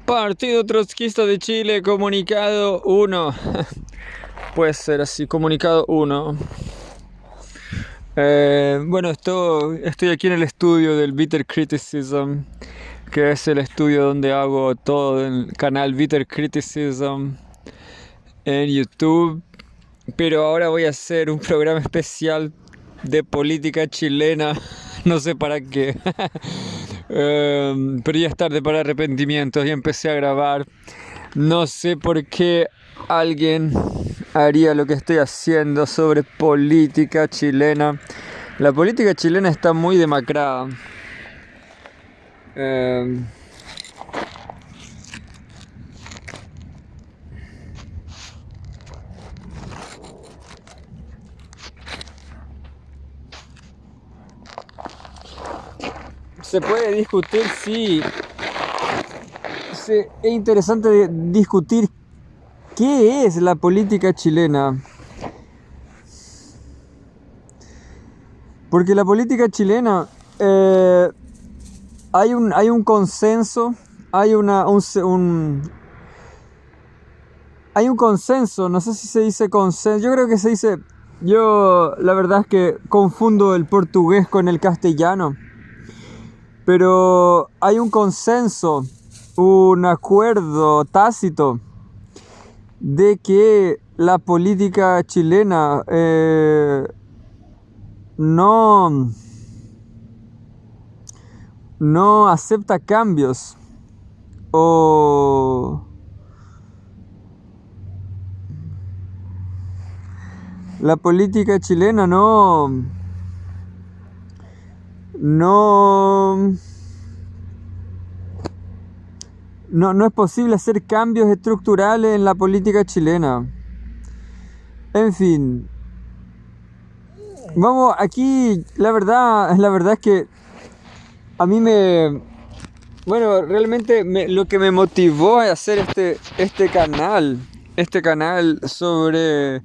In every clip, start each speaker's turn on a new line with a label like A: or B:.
A: Partido Trotskista de Chile, comunicado 1. Puede ser así, comunicado 1. Bueno, estoy aquí en el estudio del Bitter Criticism, que es el estudio donde hago todo el canal Bitter Criticism en YouTube. Pero ahora voy a hacer un programa especial de política chilena, no sé para qué. Pero ya es tarde para arrepentimientos, ya empecé a grabar. No sé por qué alguien haría lo que estoy haciendo sobre política chilena. La política chilena está muy demacrada. Se puede discutir, sí. Es interesante discutir qué es la política chilena. Porque la política chilena, hay un consenso, hay un consenso, no sé si se dice consenso, yo creo que se dice, yo la verdad es que confundo el portugués con el castellano, pero hay un consenso, un acuerdo tácito de que la política chilena no acepta cambios o la política chilena no es posible hacer cambios estructurales en la política chilena. En fin, vamos, aquí la verdad es que a mí realmente lo que me motivó a hacer este canal sobre,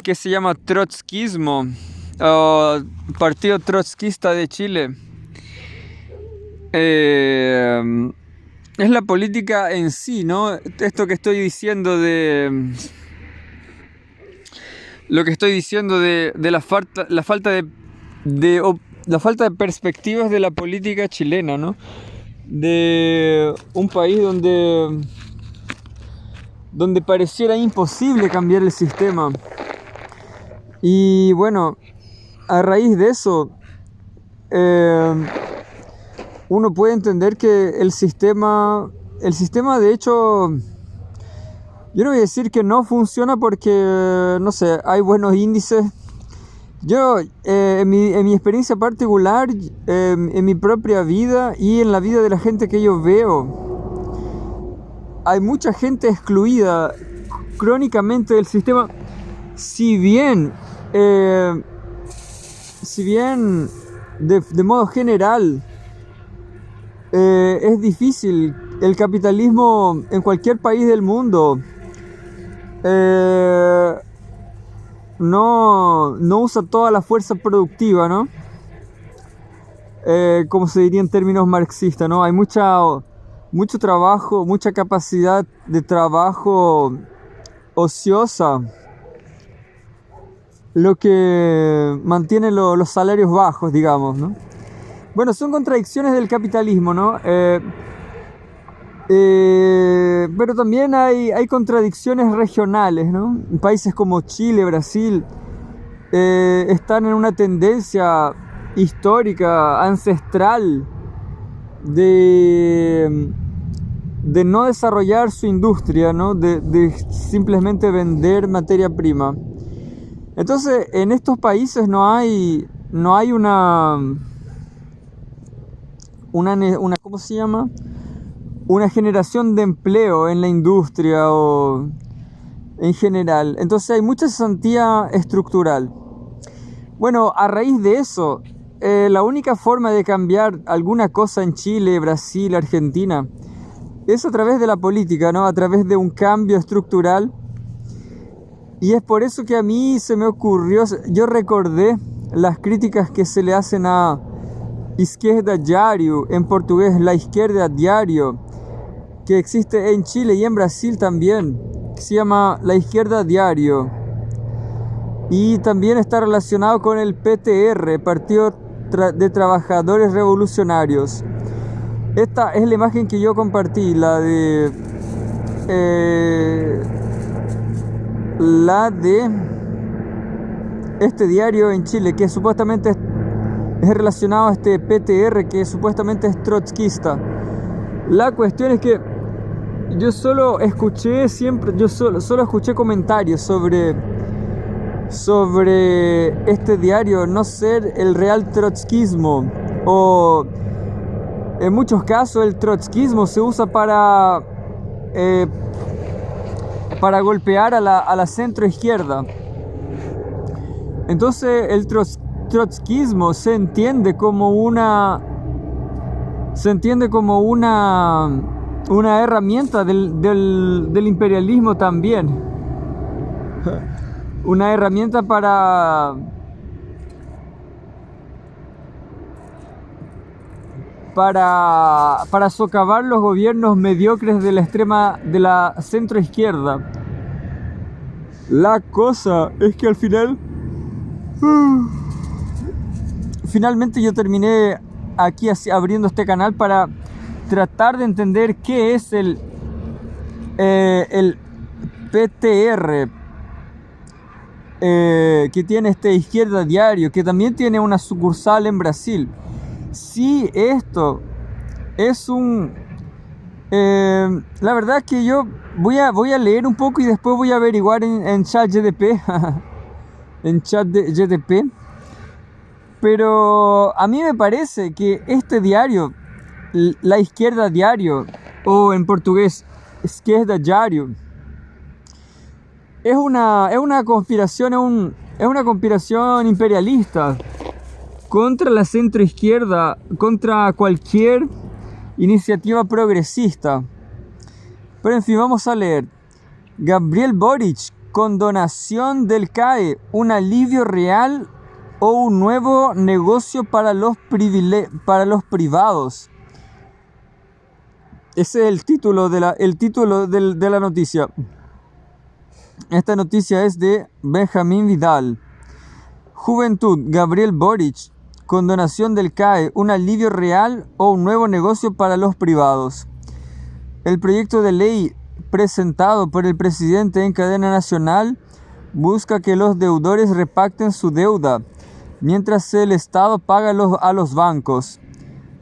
A: que se llama Trotskismo, o Partido Trotskista de Chile, es la política en sí, ¿no? Esto que estoy diciendo lo que estoy diciendo de la falta de perspectivas de la política chilena, ¿no? De un país donde pareciera imposible cambiar el sistema. Y bueno, a raíz de eso, uno puede entender que el sistema de hecho, yo no voy a decir que no funciona porque, no sé, hay buenos índices. Yo, en mi experiencia particular, en mi propia vida y en la vida de la gente que yo veo, hay mucha gente excluida crónicamente del sistema. Si bien de modo general es difícil, el capitalismo en cualquier país del mundo no usa toda la fuerza productiva, ¿no? Como se diría en términos marxistas, ¿no? Hay mucho trabajo, mucha capacidad de trabajo ociosa, lo que mantiene los salarios bajos, digamos, ¿no? Bueno, son contradicciones del capitalismo, ¿no? Pero también hay contradicciones regionales, ¿no? Países como Chile, Brasil, están en una tendencia histórica, ancestral, de no desarrollar su industria, ¿no? De simplemente vender materia prima. Entonces, en estos países no hay una ¿cómo se llama? Una generación de empleo en la industria o en general. Entonces hay mucha cesantía estructural. Bueno, a raíz de eso, la única forma de cambiar alguna cosa en Chile, Brasil, Argentina, es a través de la política, ¿no? A través de un cambio estructural. Y es por eso que a mí se me ocurrió, yo recordé las críticas que se le hacen a Izquierda Diario, en portugués la izquierda diario, que existe en Chile y en Brasil también, que se llama La Izquierda Diario. Y también está relacionado con el PTR, Partido de Trabajadores Revolucionarios. Esta es la imagen que yo compartí, la de este diario en Chile, que supuestamente es relacionado a este PTR, que supuestamente es trotskista. La cuestión es que yo solo escuché comentarios sobre este diario no ser el real trotskismo, o en muchos casos el trotskismo se usa para golpear a la centro izquierda. Entonces el trotskismo se entiende como una herramienta del imperialismo también. Una herramienta para socavar los gobiernos mediocres de la centro izquierda. La cosa es que al finalmente yo terminé aquí abriendo este canal para tratar de entender qué es el PTR, que tiene este Izquierda Diario, que también tiene una sucursal en Brasil. Si esto es la verdad es que yo voy a leer un poco y después voy a averiguar en ChatGPT en ChatGPT, pero a mí me parece que este diario, La Izquierda Diario, o en portugués Esquerda Diario, es una conspiración, es una conspiración imperialista contra la centroizquierda, contra cualquier iniciativa progresista. Pero en fin, vamos a leer. Gabriel Boric, condonación del CAE, un alivio real o un nuevo negocio para los privados. Ese es el título de la noticia. Esta noticia es de Benjamín Vidal. Juventud, Gabriel Boric, condonación del CAE, un alivio real o un nuevo negocio para los privados. El proyecto de ley presentado por el presidente en cadena nacional busca que los deudores repacten su deuda, mientras el Estado paga a los bancos.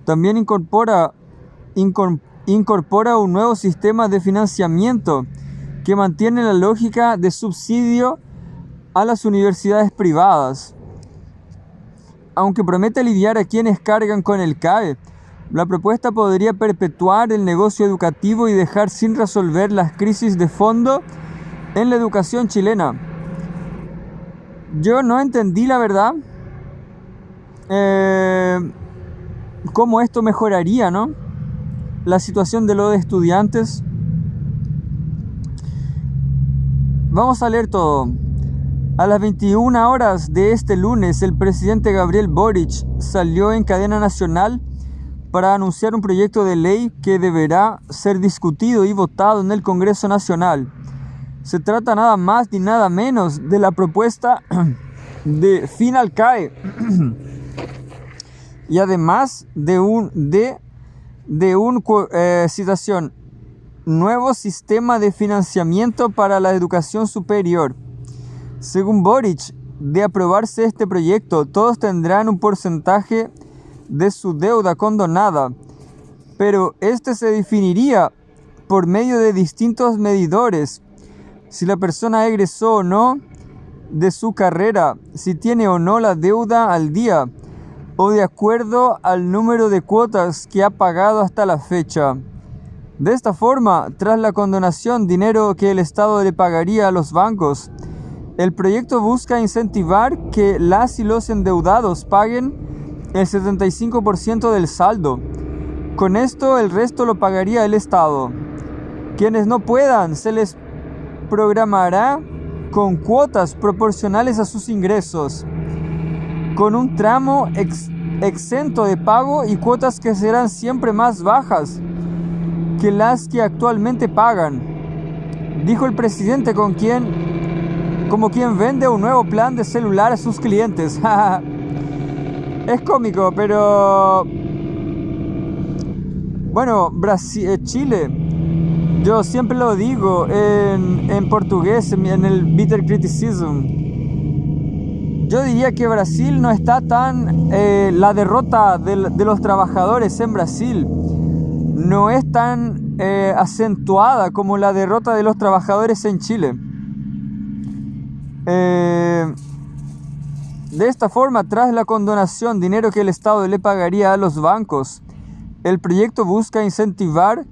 A: También incorpora un nuevo sistema de financiamiento que mantiene la lógica de subsidio a las universidades privadas. Aunque promete aliviar a quienes cargan con el CAE, la propuesta podría perpetuar el negocio educativo y dejar sin resolver las crisis de fondo en la educación chilena. Yo no entendí, la verdad, cómo esto mejoraría, ¿no?, la situación de los estudiantes. Vamos a leer todo. A las 21 horas de este lunes, el presidente Gabriel Boric salió en cadena nacional para anunciar un proyecto de ley que deberá ser discutido y votado en el Congreso Nacional. Se trata nada más ni nada menos de la propuesta de fin al CAE y además citación, nuevo sistema de financiamiento para la educación superior. Según Boric, de aprobarse este proyecto, todos tendrán un porcentaje de su deuda condonada, pero este se definiría por medio de distintos medidores: si la persona egresó o no de su carrera, si tiene o no la deuda al día, o de acuerdo al número de cuotas que ha pagado hasta la fecha. De esta forma, tras la condonación, dinero que el Estado le pagaría a los bancos, el proyecto busca incentivar que las y los endeudados paguen el 75% del saldo. Con esto, el resto lo pagaría el Estado. Quienes no puedan, se les programará con cuotas proporcionales a sus ingresos, con un tramo exento de pago y cuotas que serán siempre más bajas. que las que actualmente pagan, dijo el presidente como quien vende un nuevo plan de celular a sus clientes. Es cómico, pero bueno, Chile, yo siempre lo digo en portugués, en el Bitter Criticism. Yo diría que Brasil no está tan... la derrota de los trabajadores en Brasil no es tan acentuada como la derrota de los trabajadores en Chile. De esta forma, tras la condonación, dinero que el Estado le pagaría a los bancos, el proyecto busca incentivar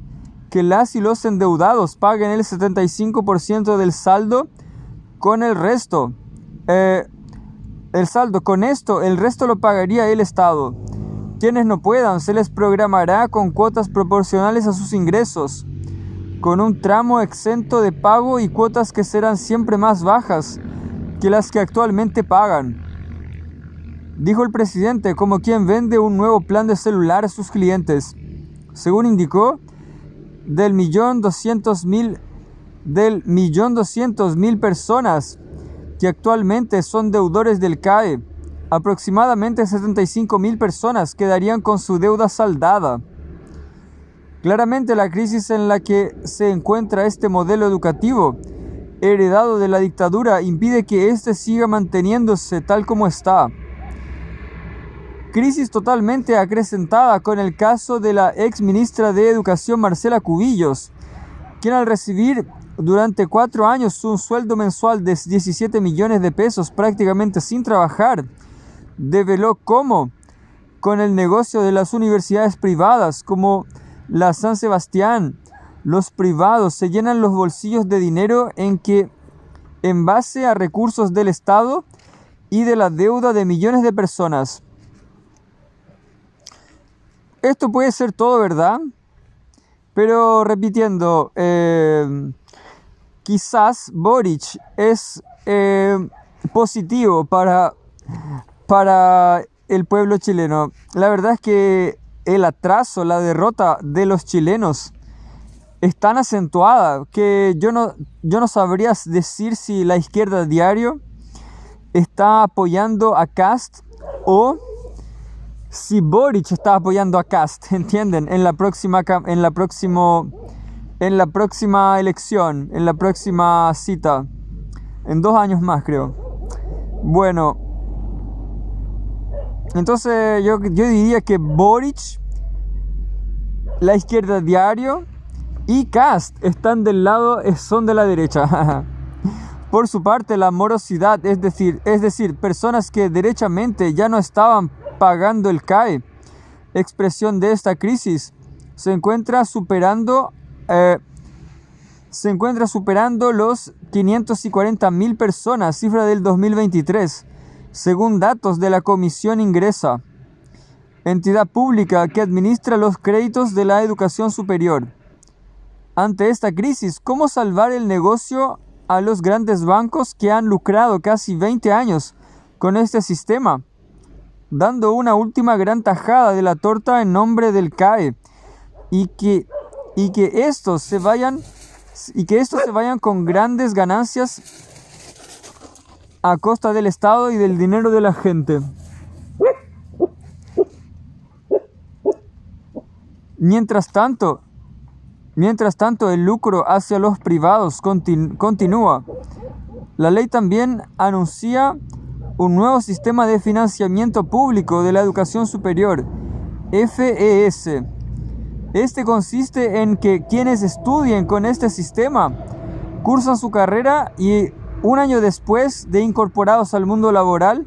A: que las y los endeudados paguen el 75% del saldo con el resto. Con esto, el resto lo pagaría el Estado. Quienes no puedan, se les programará con cuotas proporcionales a sus ingresos, con un tramo exento de pago y cuotas que serán siempre más bajas que las que actualmente pagan, dijo el presidente, como quien vende un nuevo plan de celular a sus clientes. Según indicó, del 1.200.000 personas que actualmente son deudores del CAE, aproximadamente 75.000 personas quedarían con su deuda saldada. Claramente la crisis en la que se encuentra este modelo educativo, heredado de la dictadura, impide que éste siga manteniéndose tal como está. Crisis totalmente acrecentada con el caso de la ex ministra de Educación Marcela Cubillos, quien al recibir durante 4 años un sueldo mensual de 17 millones de pesos prácticamente sin trabajar, develó cómo, con el negocio de las universidades privadas como la San Sebastián, los privados se llenan los bolsillos de dinero en base a recursos del Estado y de la deuda de millones de personas. Esto puede ser todo verdad, pero repitiendo, quizás Boric es positivo para el pueblo chileno. La verdad es que el atraso, la derrota de los chilenos es tan acentuada que yo no sabría decir si la izquierda diario está apoyando a Kast o si Boric está apoyando a Kast, ¿entienden? En la próxima elección, en la próxima cita, en 2 años más, creo. Bueno, entonces yo diría que Boric, la izquierda diario y Kast son de la derecha. Por su parte, la morosidad, es decir, personas que derechamente ya no estaban pagando el CAE, expresión de esta crisis, se encuentra superando los 540.000 personas, cifra del 2023, según datos de la Comisión Ingresa, entidad pública que administra los créditos de la educación superior. Ante esta crisis, ¿cómo salvar el negocio a los grandes bancos que han lucrado casi 20 años con este sistema, dando una última gran tajada de la torta en nombre del CAE, y que estos se vayan con grandes ganancias a costa del Estado y del dinero de la gente? Mientras tanto, el lucro hacia los privados continúa. La ley también anuncia un nuevo sistema de financiamiento público de la educación superior, FES. Este consiste en que quienes estudien con este sistema cursan su carrera y 1 año después de incorporados al mundo laboral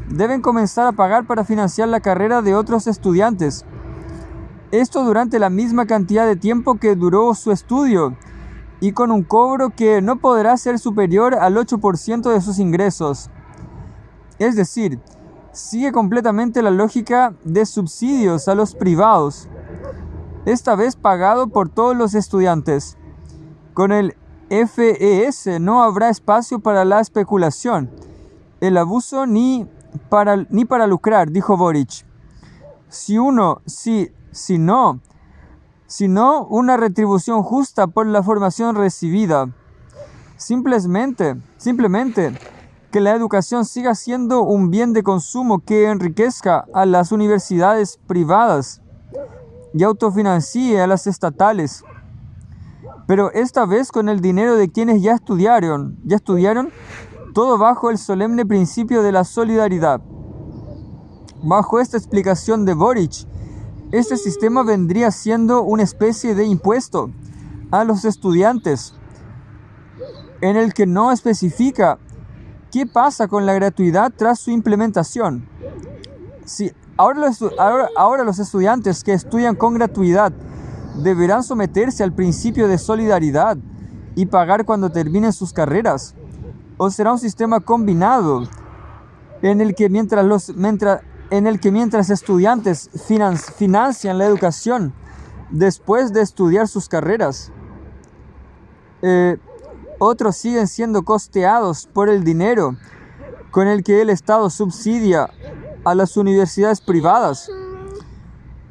A: deben comenzar a pagar para financiar la carrera de otros estudiantes. Esto durante la misma cantidad de tiempo que duró su estudio y con un cobro que no podrá ser superior al 8% de sus ingresos. Es decir, sigue completamente la lógica de subsidios a los privados, esta vez pagado por todos los estudiantes. Con el FES no habrá espacio para la especulación, el abuso ni para lucrar, dijo Boric. Si no sino una retribución justa por la formación recibida. Simplemente que la educación siga siendo un bien de consumo que enriquezca a las universidades privadas y autofinancie a las estatales, pero esta vez con el dinero de quienes ya estudiaron, todo bajo el solemne principio de la solidaridad. Bajo esta explicación de Boric, este sistema vendría siendo una especie de impuesto a los estudiantes, en el que no especifica qué pasa con la gratuidad tras su implementación. Si ahora los estudiantes que estudian con gratuidad deberán someterse al principio de solidaridad y pagar cuando terminen sus carreras, o será un sistema combinado en el que mientras estudiantes financian la educación después de estudiar sus carreras, otros siguen siendo costeados por el dinero con el que el Estado subsidia a las universidades privadas.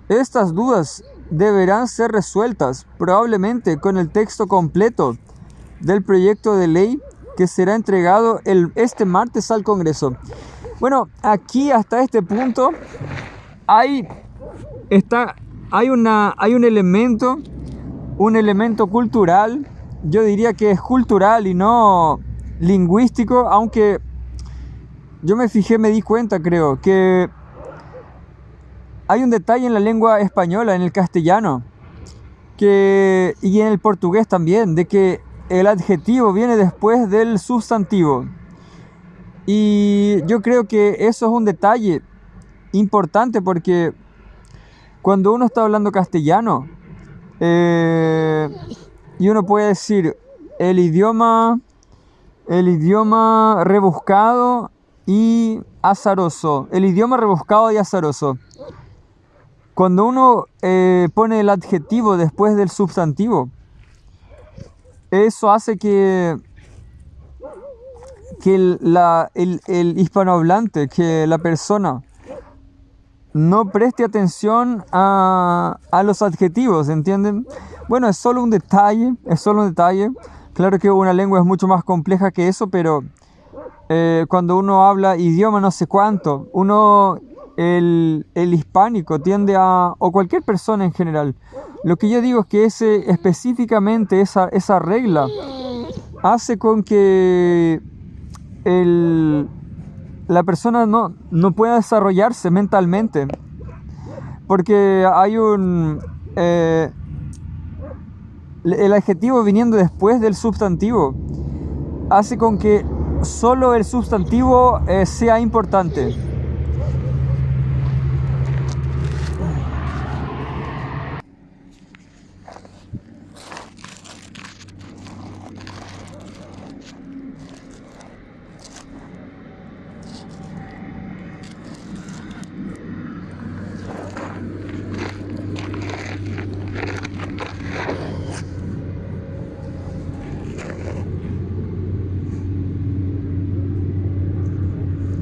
A: Estas dudas deberán ser resueltas probablemente con el texto completo del proyecto de ley que será entregado este martes al Congreso. Bueno, aquí hasta este punto hay un elemento cultural. Yo diría que es cultural y no lingüístico, aunque yo me di cuenta, creo, que hay un detalle en la lengua española, en el castellano, y en el portugués también, de que el adjetivo viene después del sustantivo. Y yo creo que eso es un detalle importante porque cuando uno está hablando castellano, y uno puede decir el idioma rebuscado y azaroso. El idioma rebuscado y azaroso. Cuando uno pone el adjetivo después del sustantivo, eso hace que el hispanohablante, que la persona no preste atención a los adjetivos, ¿entienden? Bueno, es solo un detalle. Claro que una lengua es mucho más compleja que eso, pero cuando uno habla idioma no sé cuánto, el hispánico tiende o cualquier persona en general, lo que yo digo es que específicamente esa regla hace con que la persona no pueda desarrollarse mentalmente, porque hay el adjetivo viniendo después del sustantivo hace con que solo el sustantivo sea importante.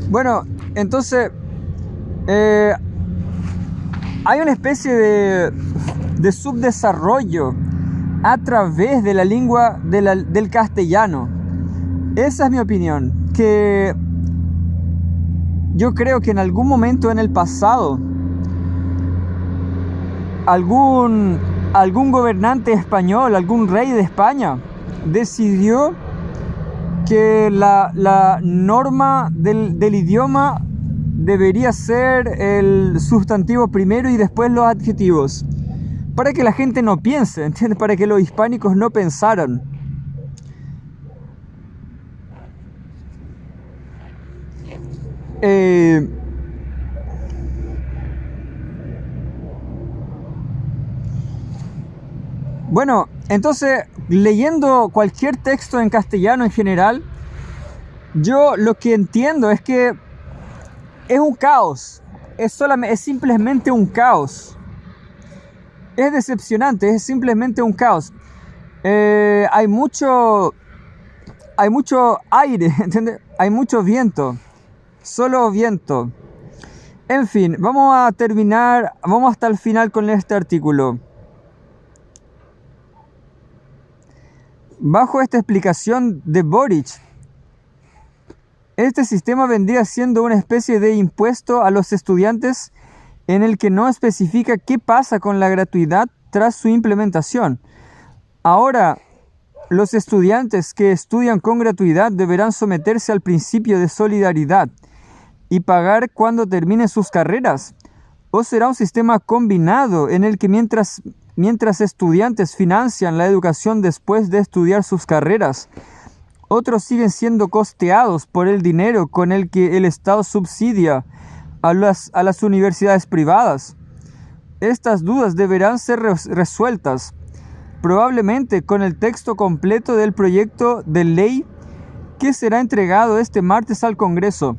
A: Bueno, entonces hay una especie de subdesarrollo a través de la lengua del castellano. Esa es mi opinión, que yo creo que en algún momento en el pasado algún gobernante español, algún rey de España decidió que la norma del idioma debería ser el sustantivo primero y después los adjetivos, para que la gente no piense, ¿entiendes? Para que los hispánicos no pensaran. Bueno, entonces, leyendo cualquier texto en castellano en general, yo lo que entiendo es que es un caos, es simplemente un caos. Es decepcionante, es simplemente un caos. Hay mucho aire, ¿entiendes? Hay mucho viento, solo viento. En fin, vamos hasta el final con este artículo. Bajo esta explicación de Boric, este sistema vendría siendo una especie de impuesto a los estudiantes en el que no especifica qué pasa con la gratuidad tras su implementación. Ahora, los estudiantes que estudian con gratuidad deberán someterse al principio de solidaridad y pagar cuando terminen sus carreras. ¿O será un sistema combinado en el que mientras estudiantes financian la educación después de estudiar sus carreras, otros siguen siendo costeados por el dinero con el que el Estado subsidia a las universidades privadas? Estas dudas deberán ser resueltas, probablemente con el texto completo del proyecto de ley que será entregado este martes al Congreso.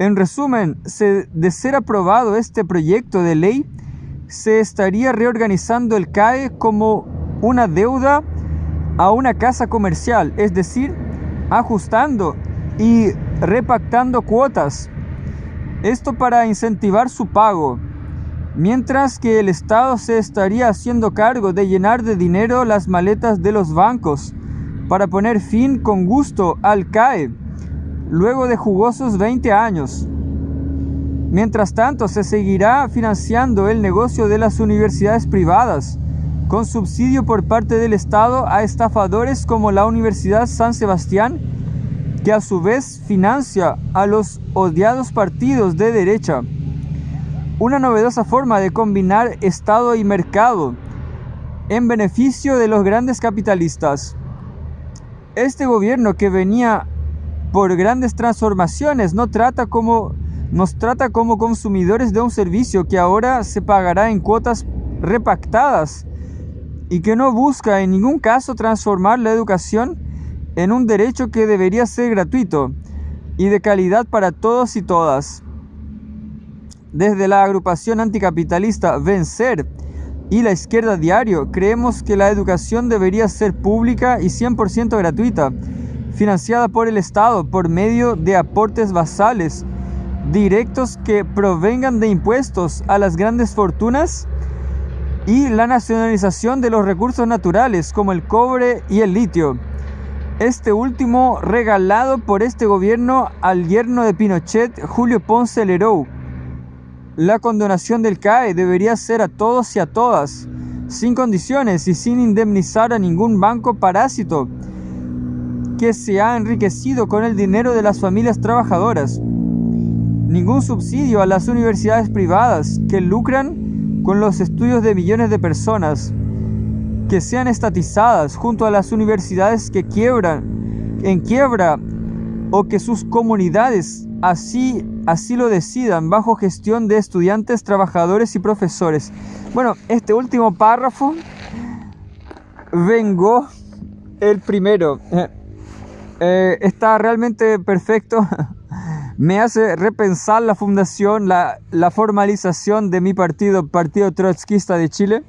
A: En resumen, de ser aprobado este proyecto de ley, se estaría reorganizando el CAE como una deuda a una casa comercial, es decir, ajustando y repactando cuotas. Esto para incentivar su pago, mientras que el Estado se estaría haciendo cargo de llenar de dinero las maletas de los bancos para poner fin con gusto al CAE, luego de jugosos 20 años. Mientras tanto, se seguirá financiando el negocio de las universidades privadas, con subsidio por parte del Estado a estafadores como la Universidad San Sebastián, que a su vez financia a los odiados partidos de derecha. Una novedosa forma de combinar Estado y mercado en beneficio de los grandes capitalistas. Este gobierno, que venía por grandes transformaciones, nos trata como consumidores de un servicio que ahora se pagará en cuotas repactadas y que no busca en ningún caso transformar la educación en un derecho que debería ser gratuito y de calidad para todos y todas. Desde la agrupación anticapitalista Vencer y la Izquierda Diario, creemos que la educación debería ser pública y 100% gratuita, financiada por el Estado por medio de aportes basales directos que provengan de impuestos a las grandes fortunas y la nacionalización de los recursos naturales como el cobre y el litio. Este último regalado por este gobierno al yerno de Pinochet, Julio Ponce Lerou. La condonación del CAE debería ser a todos y a todas, sin condiciones y sin indemnizar a ningún banco parásito que se ha enriquecido con el dinero de las familias trabajadoras. Ningún subsidio a las universidades privadas que lucran con los estudios de millones de personas, que sean estatizadas junto a las universidades que en quiebra o que sus comunidades así lo decidan bajo gestión de estudiantes, trabajadores y profesores. Bueno, este último párrafo vengo el primero. Está realmente perfecto. Me hace repensar la fundación, la formalización de mi partido trotskista de Chile,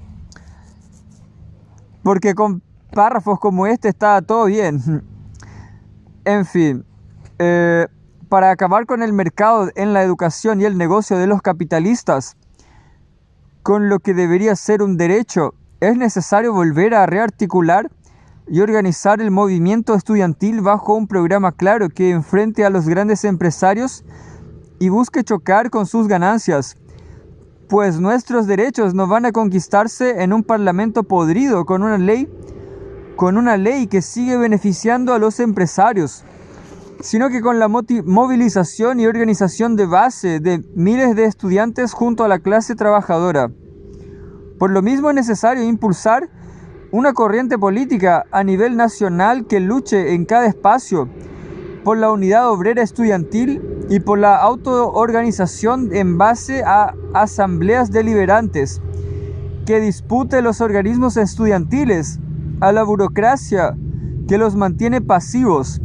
A: porque con párrafos como este está todo bien. En fin, para acabar con el mercado en la educación y el negocio de los capitalistas, con lo que debería ser un derecho, es necesario volver a rearticular y organizar el movimiento estudiantil bajo un programa claro que enfrente a los grandes empresarios y busque chocar con sus ganancias, pues nuestros derechos no van a conquistarse en un parlamento podrido con una ley que sigue beneficiando a los empresarios, sino que con la movilización y organización de base de miles de estudiantes junto a la clase trabajadora. Por lo mismo es necesario impulsar una corriente política a nivel nacional que luche en cada espacio por la unidad obrera estudiantil y por la autoorganización en base a asambleas deliberantes, que dispute los organismos estudiantiles a la burocracia que los mantiene pasivos,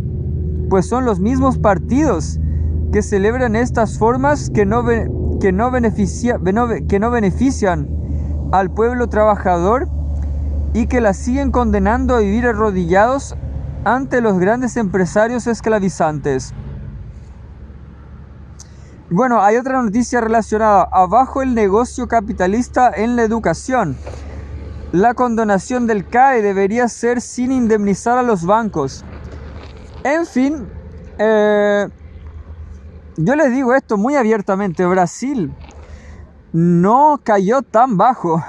A: pues son los mismos partidos que celebran estas formas que no benefician al pueblo trabajador y que la siguen condenando a vivir arrodillados ante los grandes empresarios esclavizantes. Bueno, hay otra noticia relacionada. Abajo el negocio capitalista en la educación. la condonación del CAE debería ser sin indemnizar a los bancos. En fin, yo les digo esto muy abiertamente, Brasil no cayó tan bajo.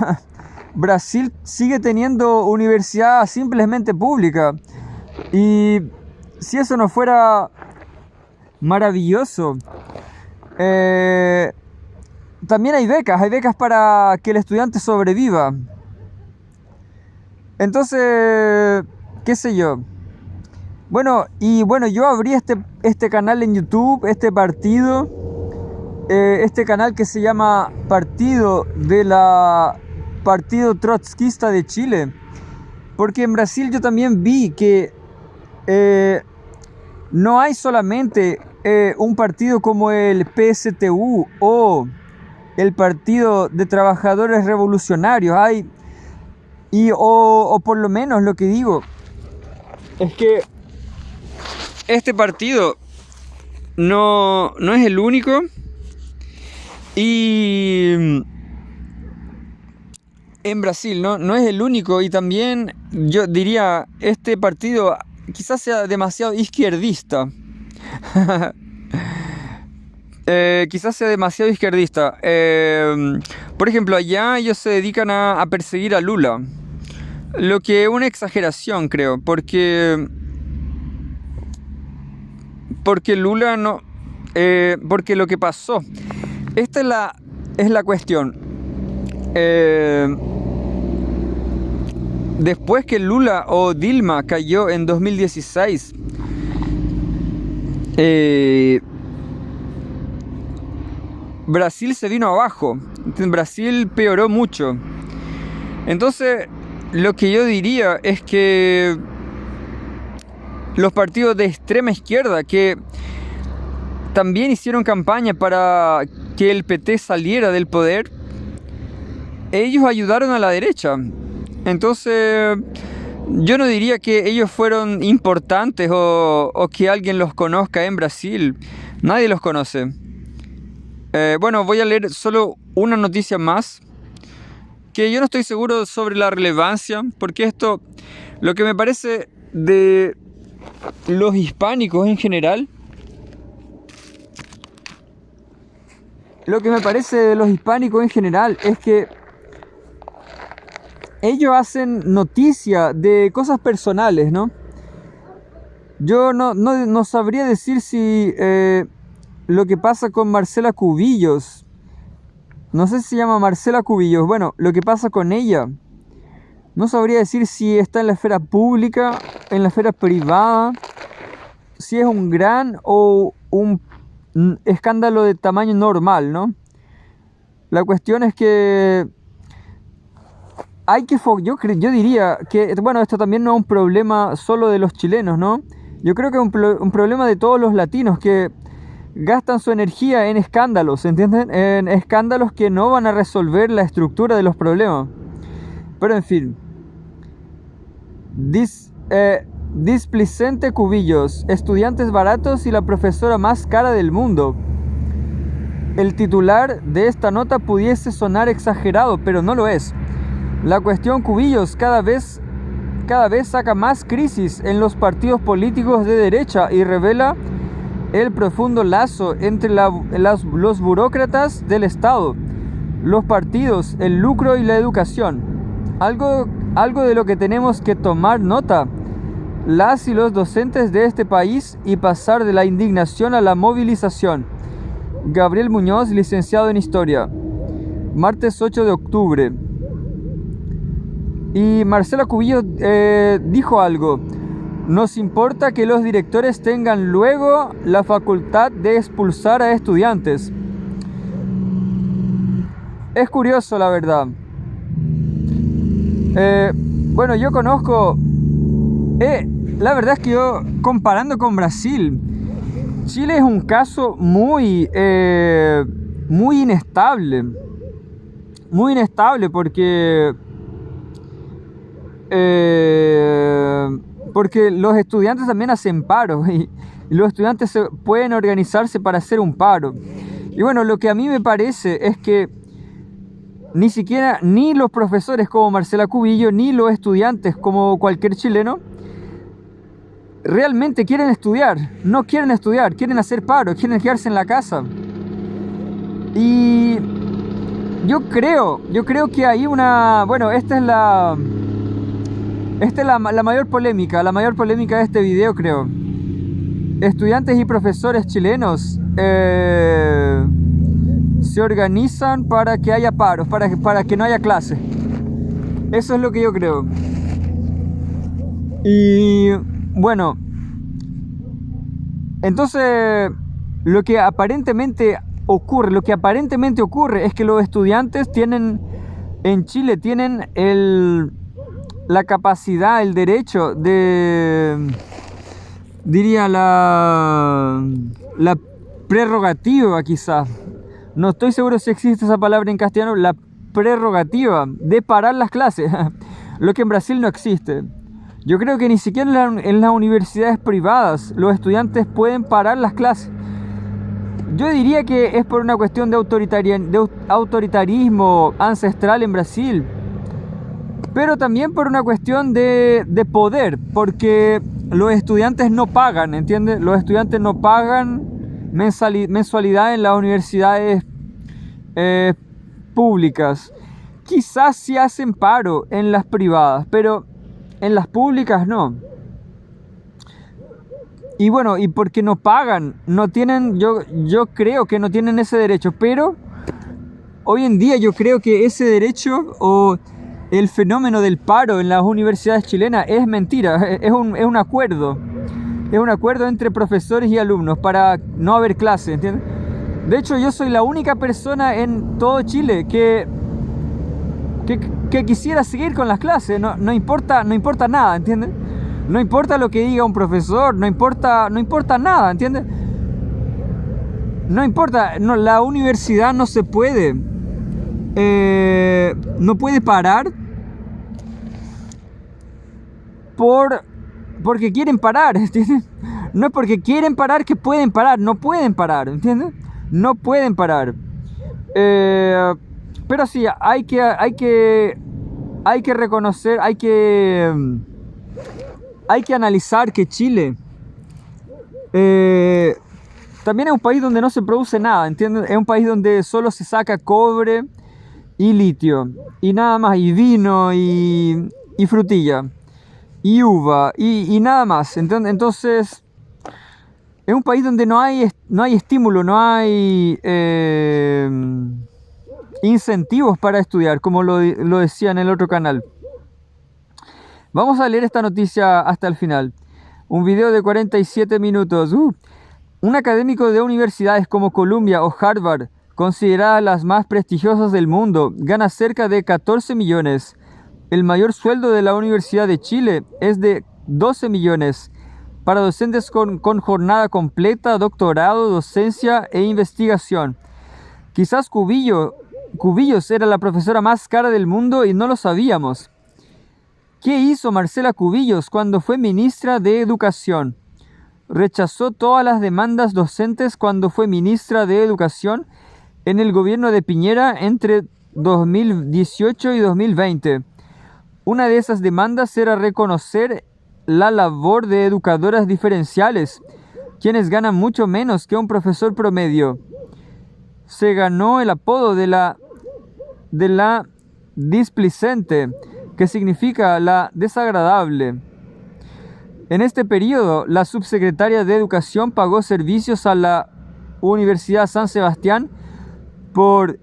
A: Brasil sigue teniendo universidad simplemente pública. Y si eso no fuera maravilloso, también hay becas para que el estudiante sobreviva. Entonces, qué sé yo. Bueno, yo abrí este canal en YouTube, este canal que se llama Partido Trotskista de Chile, porque en Brasil yo también vi que no hay solamente un partido como el PSTU o el Partido de Trabajadores Revolucionarios, o por lo menos lo que digo es que este partido no es el único, y en Brasil no es el único, y también yo diría, este partido quizás sea demasiado izquierdista. Quizás sea demasiado izquierdista. Por ejemplo, allá ellos se dedican a perseguir a Lula, lo que es una exageración, creo, porque Lula no... porque lo que pasó, esta es la cuestión. Después que Lula o Dilma cayó en 2016, Brasil se vino abajo. Brasil peoró mucho. Entonces, lo que yo diría es que los partidos de extrema izquierda, que también hicieron campaña para que el PT saliera del poder, ellos ayudaron a la derecha. Entonces, yo no diría que ellos fueron importantes o que alguien los conozca en Brasil. Nadie los conoce. Bueno, voy a leer solo una noticia más, que yo no estoy seguro sobre la relevancia, porque esto, lo que me parece de los hispánicos en general, es que ellos hacen noticia de cosas personales, ¿no? Yo no sabría decir si lo que pasa con Marcela Cubillos, no sé si se llama Marcela Cubillos, bueno, lo que pasa con ella, no sabría decir si está en la esfera pública, en la esfera privada, si es un gran o un escándalo de tamaño normal, ¿no? La cuestión es que yo diría que, bueno, esto también no es un problema solo de los chilenos, ¿no? Yo creo que es un problema de todos los latinos que gastan su energía en escándalos, ¿entienden? En escándalos que no van a resolver la estructura de los problemas. Pero en fin. Displicente Cubillos, estudiantes baratos y la profesora más cara del mundo. El titular de esta nota pudiese sonar exagerado, pero no lo es. La cuestión Cubillos cada vez saca más crisis en los partidos políticos de derecha y revela el profundo lazo entre los burócratas del Estado, los partidos, el lucro y la educación. Algo de lo que tenemos que tomar nota las y los docentes de este país y pasar de la indignación a la movilización. Gabriel Muñoz, licenciado en Historia. Martes 8 de octubre. Y Marcela Cubillos dijo algo. Nos importa que los directores tengan luego la facultad de expulsar a estudiantes. Es curioso, la verdad. Bueno, yo conozco... la verdad es que yo, comparando con Brasil, Chile es un caso muy inestable. Muy inestable porque los estudiantes también hacen paro y los estudiantes pueden organizarse para hacer un paro. Y bueno, lo que a mí me parece es que ni siquiera ni los profesores como Marcela Cubillo, ni los estudiantes como cualquier chileno, realmente quieren estudiar. No quieren estudiar, quieren hacer paro, quieren quedarse en la casa. Y yo creo que hay una... Bueno, esta es la mayor polémica de este video, creo. Estudiantes y profesores chilenos se organizan para que haya paros, para que no haya clases. Eso es lo que yo creo. Y bueno, entonces lo que aparentemente ocurre es que los estudiantes en Chile tienen la capacidad, el derecho diría la prerrogativa, quizás, no estoy seguro si existe esa palabra en castellano, la prerrogativa de parar las clases, lo que en Brasil no existe. Yo creo que ni siquiera en las universidades privadas los estudiantes pueden parar las clases. Yo diría que es por una cuestión de autoritarismo ancestral en Brasil, pero también por una cuestión de poder, porque los estudiantes no pagan, ¿entiendes? Los estudiantes no pagan mensualidad en las universidades públicas. Quizás sí hacen paro en las privadas, pero en las públicas no. Y bueno, y porque no pagan, no tienen, yo creo que no tienen ese derecho, pero hoy en día yo creo que ese derecho o el fenómeno del paro en las universidades chilenas es mentira, es un acuerdo. Es un acuerdo entre profesores y alumnos para no haber clase, ¿entiendes? De hecho, yo soy la única persona en todo Chile que quisiera seguir con las clases, no importa nada, ¿entiendes? No importa lo que diga un profesor, no importa nada, ¿entiendes? No importa, la universidad no se puede, no puede parar porque quieren parar, ¿entiendes? No es porque quieren parar que pueden parar, no pueden parar, ¿entiendes? No pueden parar. Pero sí, hay que reconocer, hay que analizar que Chile también es un país donde no se produce nada, ¿entiendes? Es un país donde solo se saca cobre y litio, y nada más, y vino, y frutilla, y uva, y nada más. Entonces, es un país donde no hay estímulo, no hay incentivos para estudiar, como lo decía en el otro canal. Vamos a leer esta noticia hasta el final. Un video de 47 minutos. Un académico de universidades como Columbia o Harvard, consideradas las más prestigiosas del mundo, gana cerca de 14 millones. El mayor sueldo de la Universidad de Chile es de 12 millones. Para docentes con jornada completa, doctorado, docencia e investigación. Quizás Cubillos era la profesora más cara del mundo y no lo sabíamos. ¿Qué hizo Marcela Cubillos cuando fue ministra de Educación? Rechazó todas las demandas docentes cuando fue ministra de Educación en el gobierno de Piñera entre 2018 y 2020. Una de esas demandas era reconocer la labor de educadoras diferenciales, quienes ganan mucho menos que un profesor promedio. Se ganó el apodo de la displicente, que significa la desagradable. En este periodo, la subsecretaria de Educación pagó servicios a la Universidad San Sebastián por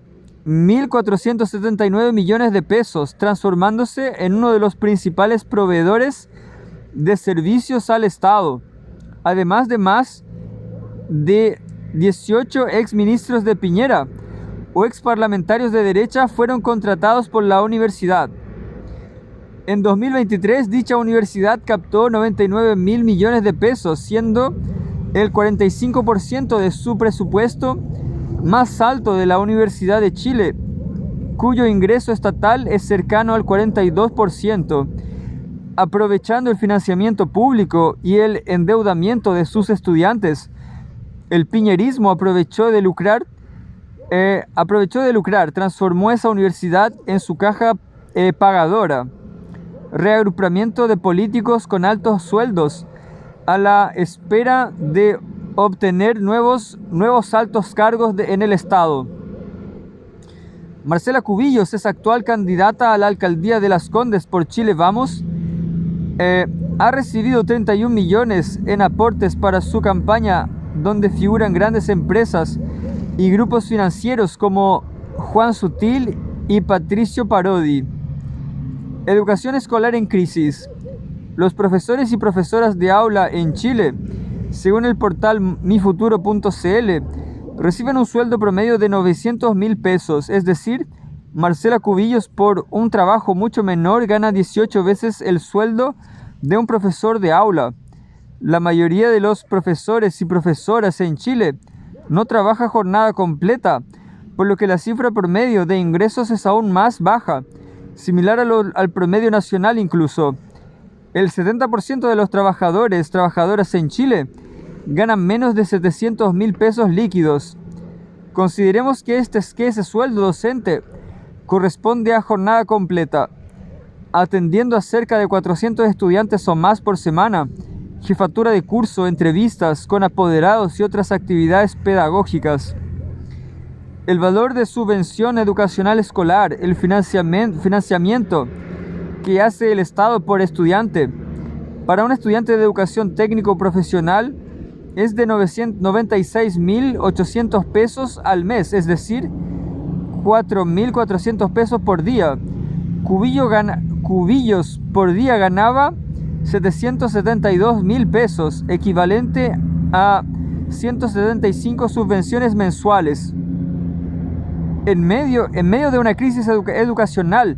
A: 1.479 millones de pesos, transformándose en uno de los principales proveedores de servicios al Estado, además de más de 18 exministros de Piñera o exparlamentarios de derecha fueron contratados por la universidad. En 2023, dicha universidad captó 99.000 millones de pesos, siendo el 45% de su presupuesto más alto de la Universidad de Chile, cuyo ingreso estatal es cercano al 42%. Aprovechando el financiamiento público y el endeudamiento de sus estudiantes, el piñerismo aprovechó de lucrar aprovechó de lucrar, transformó esa universidad en su caja pagadora. Reagrupamiento de políticos con altos sueldos a la espera de obtener nuevos altos cargos en el Estado. Marcela Cubillos es actual candidata a la alcaldía de Las Condes por Chile Vamos. Ha recibido 31 millones en aportes para su campaña, donde figuran grandes empresas y grupos financieros como Juan Sutil y Patricio Parodi. Educación escolar en crisis. Los profesores y profesoras de aula en Chile, según el portal mifuturo.cl, reciben un sueldo promedio de 900.000 pesos, es decir, Marcela Cubillos por un trabajo mucho menor gana 18 veces el sueldo de un profesor de aula. La mayoría de los profesores y profesoras en Chile no trabaja jornada completa, por lo que la cifra promedio de ingresos es aún más baja, similar al promedio nacional incluso. El 70% de los trabajadoras en Chile ganan menos de 700.000 pesos líquidos. Consideremos que ese sueldo docente corresponde a jornada completa, atendiendo a cerca de 400 estudiantes o más por semana, jefatura de curso, entrevistas con apoderados y otras actividades pedagógicas. El valor de subvención educacional escolar, el financiamiento que hace el Estado por estudiante, para un estudiante de educación técnico profesional es de 96.800 pesos al mes, es decir, 4.400 pesos por día. Cubillos por día ganaba 772.000 pesos, equivalente a 175 subvenciones mensuales. En medio de una crisis educacional,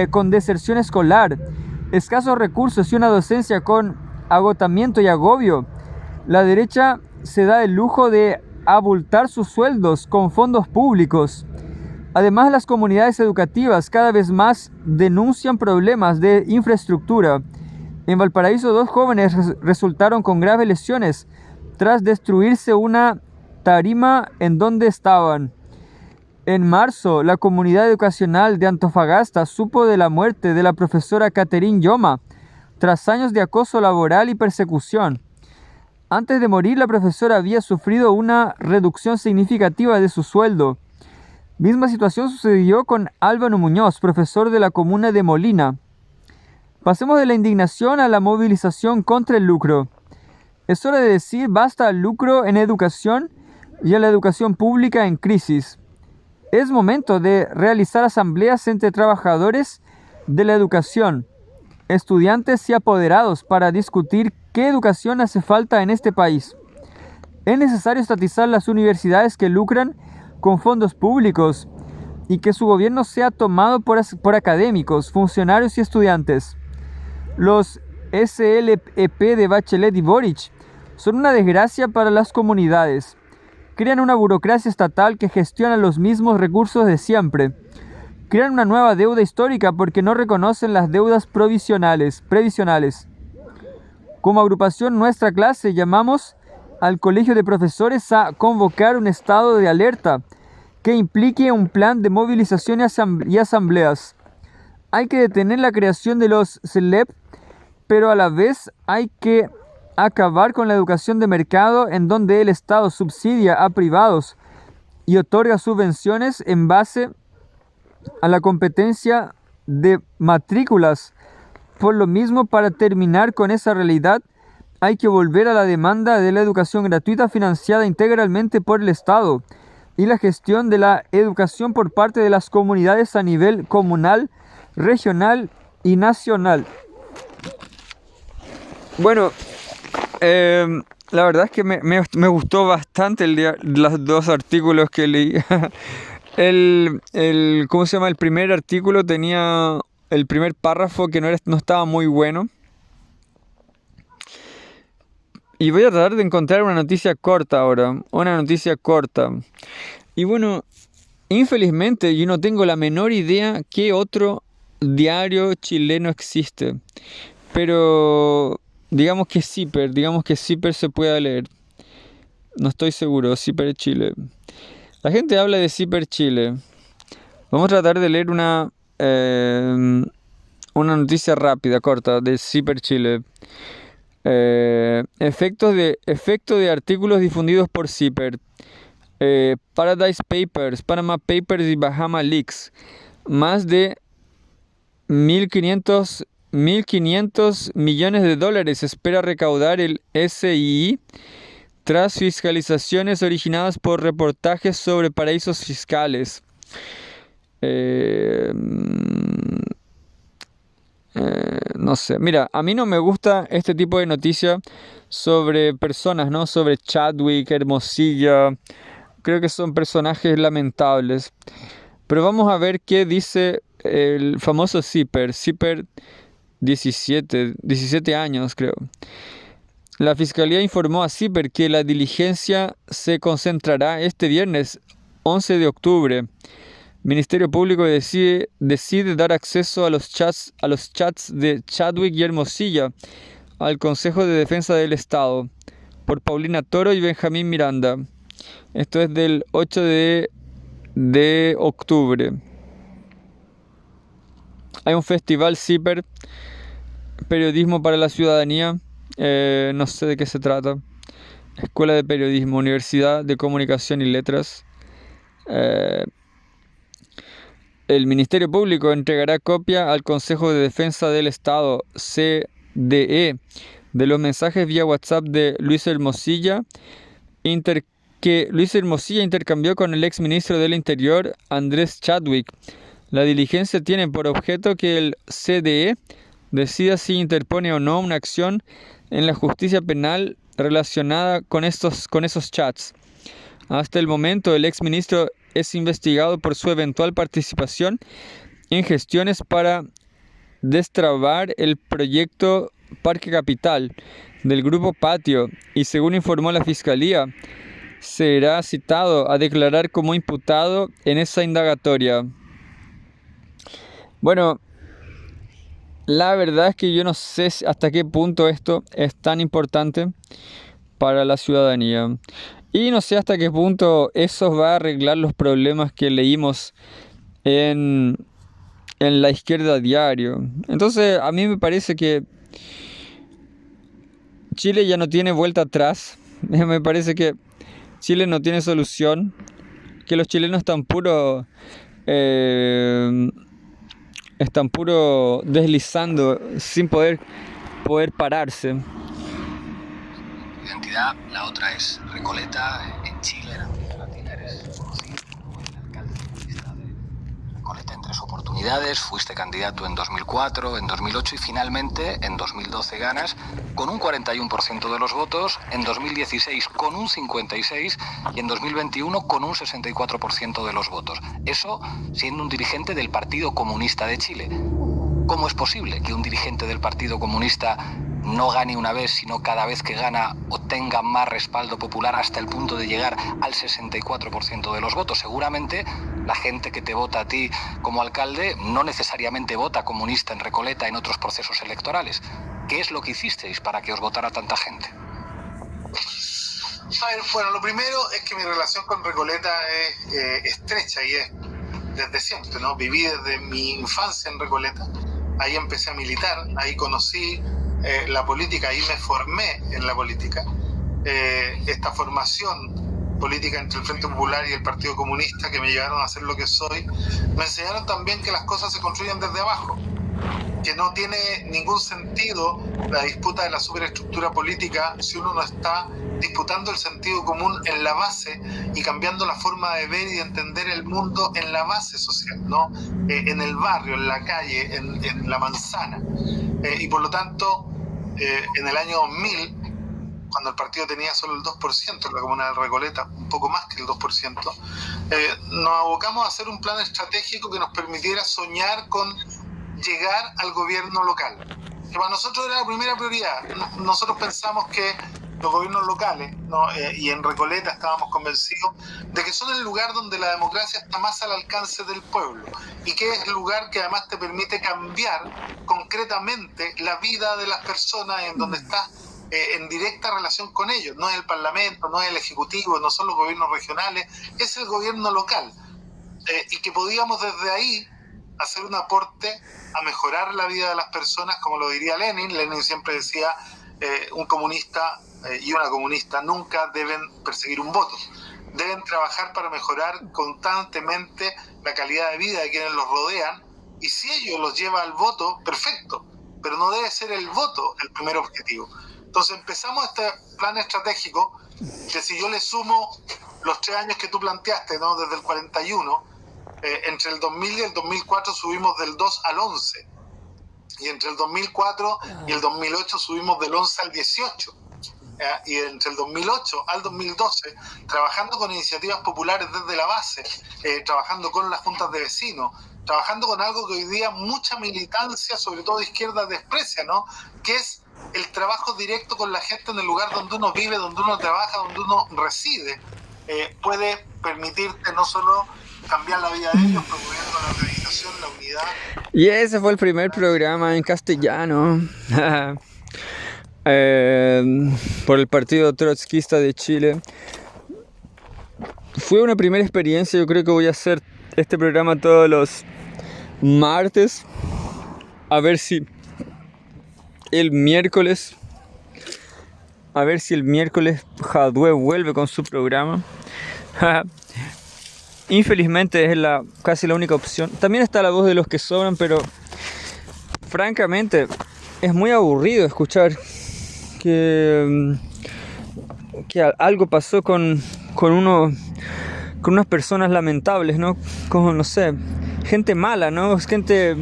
A: con deserción escolar, escasos recursos y una docencia con agotamiento y agobio, la derecha se da el lujo de abultar sus sueldos con fondos públicos. Además, las comunidades educativas cada vez más denuncian problemas de infraestructura. En Valparaíso, 2 jóvenes resultaron con graves lesiones tras destruirse una tarima en donde estaban. En marzo, la comunidad educacional de Antofagasta supo de la muerte de la profesora Catherine Yoma, tras años de acoso laboral y persecución. Antes de morir, la profesora había sufrido una reducción significativa de su sueldo. Misma situación sucedió con Álvaro Muñoz, profesor de la comuna de Molina. Pasemos de la indignación a la movilización contra el lucro. Es hora de decir basta al lucro en educación y a la educación pública en crisis. Es momento de realizar asambleas entre trabajadores de la educación, estudiantes y apoderados para discutir qué educación hace falta en este país. Es necesario estatizar las universidades que lucran con fondos públicos y que su gobierno sea tomado por académicos, funcionarios y estudiantes. Los SLEP de Bachelet y Boric son una desgracia para las comunidades. Crean una burocracia estatal que gestiona los mismos recursos de siempre. Crean una nueva deuda histórica porque no reconocen las deudas previsionales. Como agrupación Nuestra Clase llamamos al Colegio de Profesores a convocar un estado de alerta que implique un plan de movilización y asambleas. Hay que detener la creación de los SLEP, pero a la vez hay que acabar con la educación de mercado en donde el Estado subsidia a privados y otorga subvenciones en base a la competencia de matrículas. Por lo mismo, para terminar con esa realidad, hay que volver a la demanda de la educación gratuita financiada integralmente por el Estado y la gestión de la educación por parte de las comunidades a nivel comunal, regional y nacional. Bueno, la verdad es que me gustó bastante los 2 artículos que leí. ¿Cómo se llama? El primer artículo tenía el primer párrafo que no estaba muy bueno. Y voy a tratar de encontrar una noticia corta ahora. Una noticia corta. Y bueno, infelizmente yo no tengo la menor idea qué otro diario chileno existe. Pero digamos que Ciper se puede leer. No estoy seguro, Ciper Chile. La gente habla de Zipper Chile. Vamos a tratar de leer una noticia rápida, corta, de Zipper Chile. Efecto de artículos difundidos por Zipper. Paradise Papers, Panama Papers y Bahama Leaks. Más de 1.500 millones de dólares espera recaudar el SII tras fiscalizaciones originadas por reportajes sobre paraísos fiscales. No sé, mira, a mí no me gusta este tipo de noticias sobre personas, ¿no? Sobre Chadwick, Hermosilla. Creo que son personajes lamentables. Pero vamos a ver qué dice el famoso Zipper 17 años creo. La fiscalía informó a Zipper que la diligencia se concentrará este viernes 11 de octubre. Ministerio Público decide dar acceso a los chats de Chadwick y Hermosilla al Consejo de Defensa del Estado por Paulina Toro y Benjamín Miranda. Esto es del 8 de octubre. Hay un festival Zipper, Periodismo para la Ciudadanía, no sé de qué se trata. Escuela de Periodismo, Universidad de Comunicación y Letras. El Ministerio Público entregará copia al Consejo de Defensa del Estado, CDE, de los mensajes vía WhatsApp de Luis Hermosilla, que Luis Hermosilla intercambió con el exministro del Interior, Andrés Chadwick. La diligencia tiene por objeto que el CDE decida si interpone o no una acción en la justicia penal relacionada con esos chats. Hasta el momento, el exministro es investigado por su eventual participación en gestiones para destrabar el proyecto Parque Capital del Grupo Patio y, según informó la Fiscalía, será citado a declarar como imputado en esa indagatoria. Bueno, la verdad es que yo no sé hasta qué punto esto es tan importante para la ciudadanía. Y no sé hasta qué punto eso va a arreglar los problemas que leímos en la izquierda a diario. Entonces, a mí me parece que Chile ya no tiene vuelta atrás. Me parece que Chile no tiene solución. Que los chilenos están puro deslizando sin poder pararse.
B: Identidad, la otra es Recoleta, en Chile, en América Latina, eres conocido como el alcalde comunista de Recoleta en 3 oportunidades, fuiste candidato en 2004, en 2008 y finalmente en 2012 ganas con un 41% de los votos, en 2016 con un 56% y en 2021 con un 64% de los votos. Eso siendo un dirigente del Partido Comunista de Chile. ¿Cómo es posible que un dirigente del Partido Comunista no gane una vez, sino cada vez que gana obtenga más respaldo popular hasta el punto de llegar al 64% de los votos? Seguramente la gente que te vota a ti como alcalde no necesariamente vota comunista en Recoleta en otros procesos electorales. ¿Qué es lo que hicisteis para que os votara tanta gente?
C: A ver, bueno, lo primero es que mi relación con Recoleta es estrecha y es desde siempre, ¿no? Viví desde mi infancia en Recoleta, ahí empecé a militar, ahí conocí la política, ahí me formé en la política. Esta formación política entre el Frente Popular y el Partido Comunista que me llevaron a ser lo que soy, me enseñaron también que las cosas se construyen desde abajo, que no tiene ningún sentido la disputa de la superestructura política si uno no está disputando el sentido común en la base y cambiando la forma de ver y de entender el mundo en la base social, ¿no? En el barrio, en la calle, en la manzana. Y por lo tanto, en el año 2000, cuando el partido tenía solo el 2% en la comuna de Recoleta, un poco más que el 2%, nos abocamos a hacer un plan estratégico que nos permitiera soñar con llegar al gobierno local, que para nosotros era la primera prioridad. Nosotros pensamos que los gobiernos locales, ¿no? Y en Recoleta estábamos convencidos de que son el lugar donde la democracia está más al alcance del pueblo y que es el lugar que además te permite cambiar concretamente la vida de las personas, en donde estás en directa relación con ellos. No es el Parlamento, no es el Ejecutivo, no son los gobiernos regionales, es el gobierno local. Y que podíamos desde ahí hacer un aporte a mejorar la vida de las personas, como lo diría Lenin. Lenin siempre decía, un comunista y una comunista nunca deben perseguir un voto. Deben trabajar para mejorar constantemente la calidad de vida de quienes los rodean, y si ello los lleva al voto, perfecto, pero no debe ser el voto el primer objetivo. Entonces empezamos este plan estratégico, que si yo le sumo los 3 años que tú planteaste, ¿no? Desde el 41, entre el 2000 y el 2004 subimos del 2 al 11, y entre el 2004 y el 2008 subimos del 11 al 18. Y entre el 2008 al 2012, trabajando con iniciativas populares desde la base, trabajando con las juntas de vecinos, trabajando con algo que hoy día mucha militancia, sobre todo de izquierda, desprecia, ¿no? Que es el trabajo directo con la gente en el lugar donde uno vive, donde uno trabaja, donde uno reside. Puede permitirte no solo cambiar la vida de ellos, promoviendo la organización, la unidad.
A: Y ese fue el primer programa en castellano. Por el Partido Trotskista de Chile. Fue una primera experiencia. Yo creo que voy a hacer este programa todos los martes, a ver si el miércoles Jadwe vuelve con su programa. Infelizmente es casi la única opción. También está La Voz de los que Sobran, pero francamente es muy aburrido escuchar que algo pasó con unas personas lamentables, ¿no? Como, no sé, gente mala, ¿no? Es gente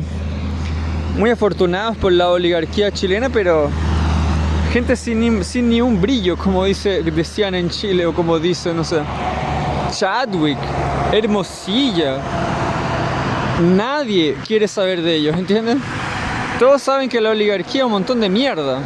A: muy afortunada por la oligarquía chilena, pero gente sin ni un brillo, como decían en Chile, o como dice, no sé, Chadwick, Hermosilla. Nadie quiere saber de ellos, ¿entienden? Todos saben que la oligarquía es un montón de mierda.